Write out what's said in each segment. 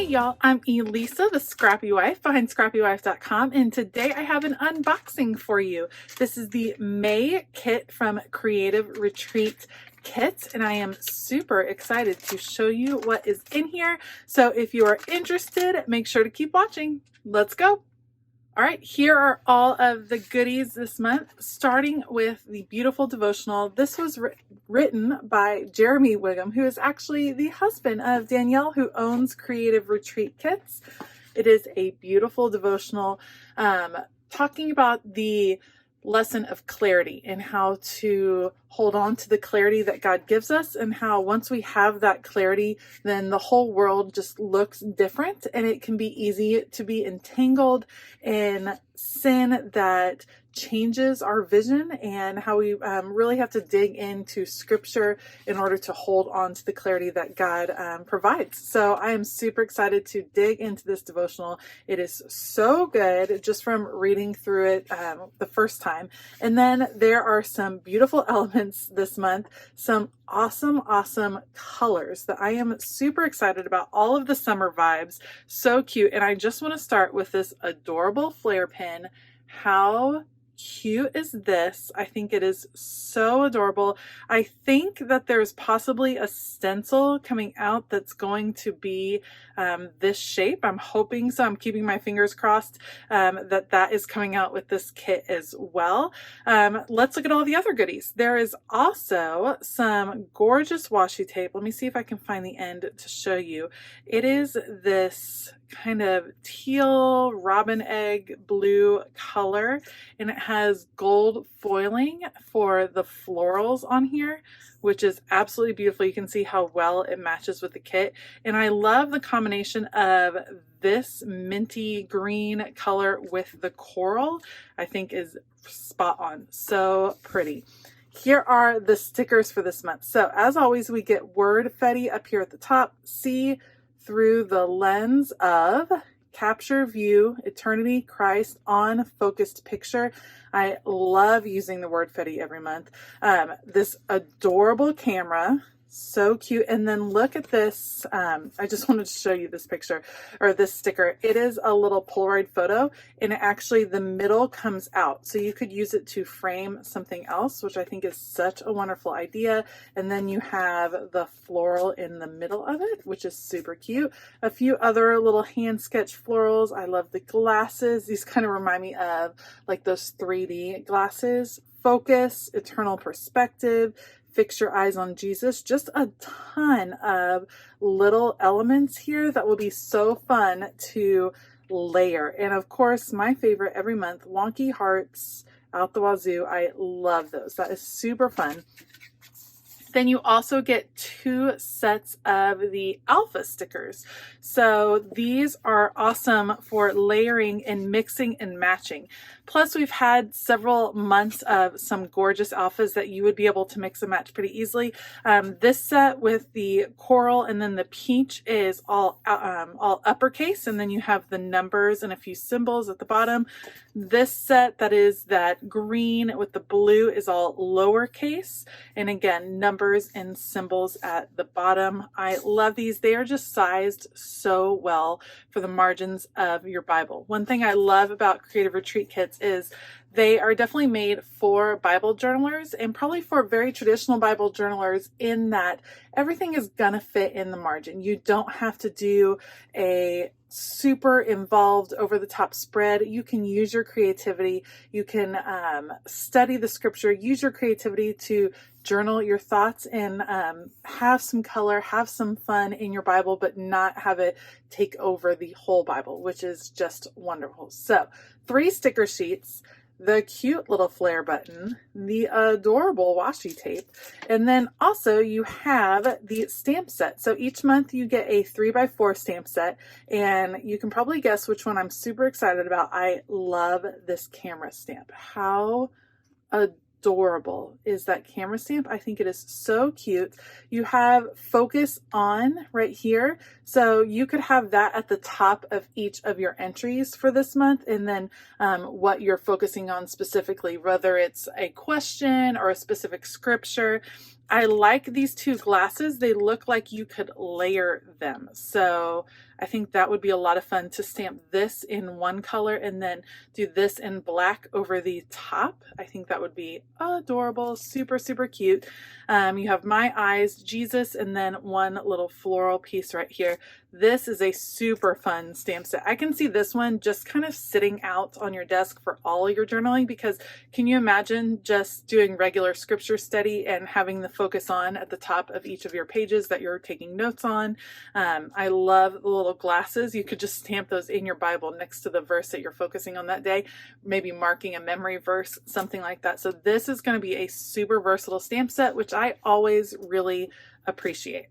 y'all, I'm Elisa, the Scrappy Wife behind ScrappyWife.com, and today I have an unboxing for you. This is the May kit from Creative Retreat Kits, and I am super excited to show you what is in here. So if you are interested, make sure to keep watching. Let's go. All right, here are all of the goodies this month, starting with the beautiful devotional. This was written by Jeremy Wiggum, who is actually the husband of Danielle, who owns Creative Retreat Kits. It is a beautiful devotional talking about the lesson of clarity and how to hold on to the clarity that God gives us, and how once we have that clarity, then the whole world just looks different, and it can be easy to be entangled in sin that changes our vision, and how we really have to dig into scripture in order to hold on to the clarity that God provides. So I am super excited to dig into this devotional. It is so good just from reading through it the first time. And then there are some beautiful elements this month, some awesome colors that I am super excited about. All of the summer vibes, so cute. And I just want to start with this adorable flare pin. How cute is this? I think it is so adorable. I think that there's possibly a stencil coming out that's going to be this shape. I'm hoping so. I'm keeping my fingers crossed that is coming out with this kit as well. Let's look at all the other goodies. There is also some gorgeous washi tape. Let me see if I can find the end to show you. It is this kind of teal robin egg blue color, and it has gold foiling for the florals on here, which is absolutely beautiful. You can see how well it matches with the kit, and I love the combination of this minty green color with the coral. I think is spot on. So pretty. Here are the stickers for this month. So as always, we get word fetty up here at the top. See through the lens of capture, view, eternity, Christ, on focused picture. I love using the word fetty every month. This adorable camera, so cute. And then look at this. I just wanted to show you this picture, or this sticker. It is a little Polaroid photo, and it actually, the middle comes out. So you could use it to frame something else, which I think is such a wonderful idea. And then you have the floral in the middle of it, which is super cute. A few other little hand sketch florals. I love the glasses. These kind of remind me of like those 3D glasses. Focus, eternal perspective, fix your eyes on Jesus. Just a ton of little elements here that will be so fun to layer. And of course, my favorite every month, wonky hearts out the wazoo. I love those. That is super fun. Then you also get 2 sets of the alpha stickers. So these are awesome for layering and mixing and matching. Plus, we've had several months of some gorgeous alphas that you would be able to mix and match pretty easily. This set with the coral and then the peach is all uppercase, and then you have the numbers and a few symbols at the bottom. This set that is that green with the blue is all lowercase, and again, numbers and symbols at the bottom. I love these. They are just sized so well for the margins of your Bible. One thing I love about Creative Retreat Kits is they are definitely made for Bible journalers, and probably for very traditional Bible journalers, in that everything is gonna fit in the margin. You don't have to do a super involved over the top spread. You can use your creativity. You can study the scripture, use your creativity to journal your thoughts, and have some color, have some fun in your Bible, but not have it take over the whole Bible, which is just wonderful. So 3 sticker sheets, the cute little flare button, the adorable washi tape, and then also you have the stamp set. So each month you get a 3x4 stamp set, and you can probably guess which one I'm super excited about. I love this camera stamp. How adorable is that camera stamp? I think it is so cute. You have focus on right here, so you could have that at the top of each of your entries for this month, and then what you're focusing on specifically, whether it's a question or a specific scripture. I like these two glasses. They look like you could layer them. So I think that would be a lot of fun to stamp this in one color and then do this in black over the top. I think that would be adorable, super, super cute. You have my eyes, Jesus, and then one little floral piece right here. This is a super fun stamp set. I can see this one just kind of sitting out on your desk for all your journaling, because can you imagine just doing regular scripture study and having the focus on at the top of each of your pages that you're taking notes on? I love the little glasses. You could just stamp those in your Bible next to the verse that you're focusing on that day, maybe marking a memory verse, something like that. So this is going to be a super versatile stamp set, which I always really appreciate.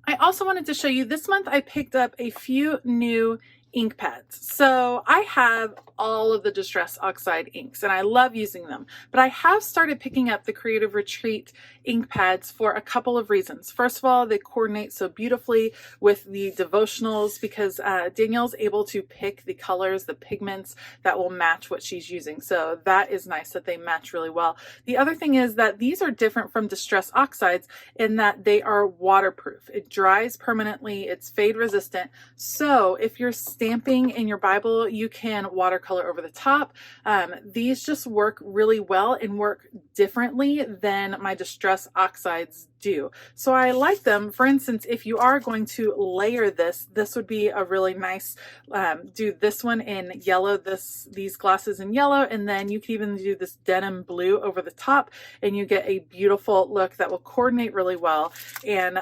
I also wanted to show you, this month I picked up a few new ink pads. So I have all of the Distress Oxide inks and I love using them, but I have started picking up the Creative Retreat ink pads for a couple of reasons. First of all, they coordinate so beautifully with the devotionals because Danielle's able to pick the colors, the pigments that will match what she's using. So that is nice that they match really well. The other thing is that these are different from Distress Oxides in that they are waterproof. It dries permanently, it's fade resistant. So if you're stamping in your Bible, you can watercolor over the top. These just work really well and work differently than my Distress Oxides do. So I like them. For instance, if you are going to layer this would be a really nice, do this one in yellow, these glasses in yellow, and then you can even do this denim blue over the top and you get a beautiful look that will coordinate really well. And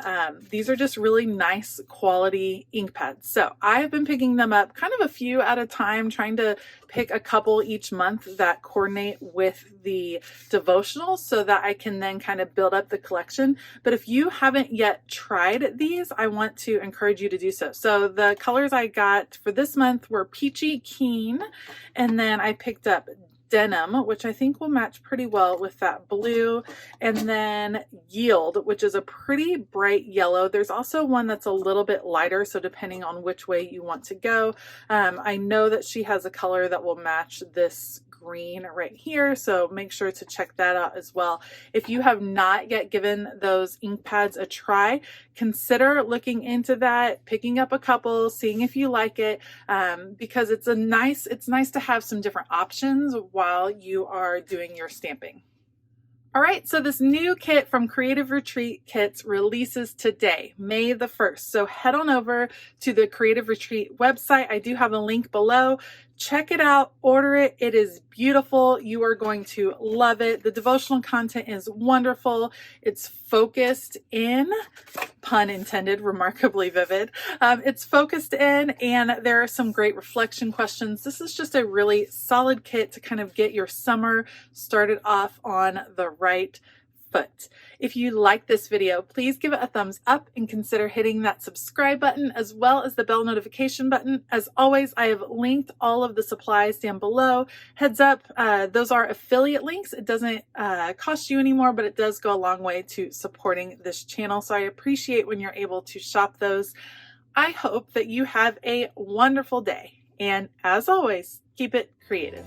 these are just really nice quality ink pads. So I have been picking them up kind of a few at a time, trying to pick a couple each month that coordinate with the devotional so that I can then kind of build up the collection. But if you haven't yet tried these, I want to encourage you to do so. So the colors I got for this month were Peachy Keen, and then I picked up Denim, which I think will match pretty well with that blue, and then Yield, which is a pretty bright yellow. There's also one that's a little bit lighter, so depending on which way you want to go. I know that she has a color that will match this green right here, so make sure to check that out as well. If you have not yet given those ink pads a try, consider looking into that, picking up a couple, seeing if you like it, because it's nice to have some different options while you are doing your stamping. All right, so this new kit from Creative Retreat Kits releases today, May the 1st. So head on over to the Creative Retreat website. I do have a link below. Check it out, order it. It is beautiful. You are going to love it. The devotional content is wonderful. It's focused in, pun intended, remarkably vivid. It's focused in, and there are some great reflection questions. This is just a really solid kit to kind of get your summer started off on the right foot. If you like this video, please give it a thumbs up and consider hitting that subscribe button as well as the bell notification button. As always, I have linked all of the supplies down below. Heads up, those are affiliate links. It doesn't cost you anymore, but it does go a long way to supporting this channel. So I appreciate when you're able to shop those. I hope that you have a wonderful day. And as always, keep it creative.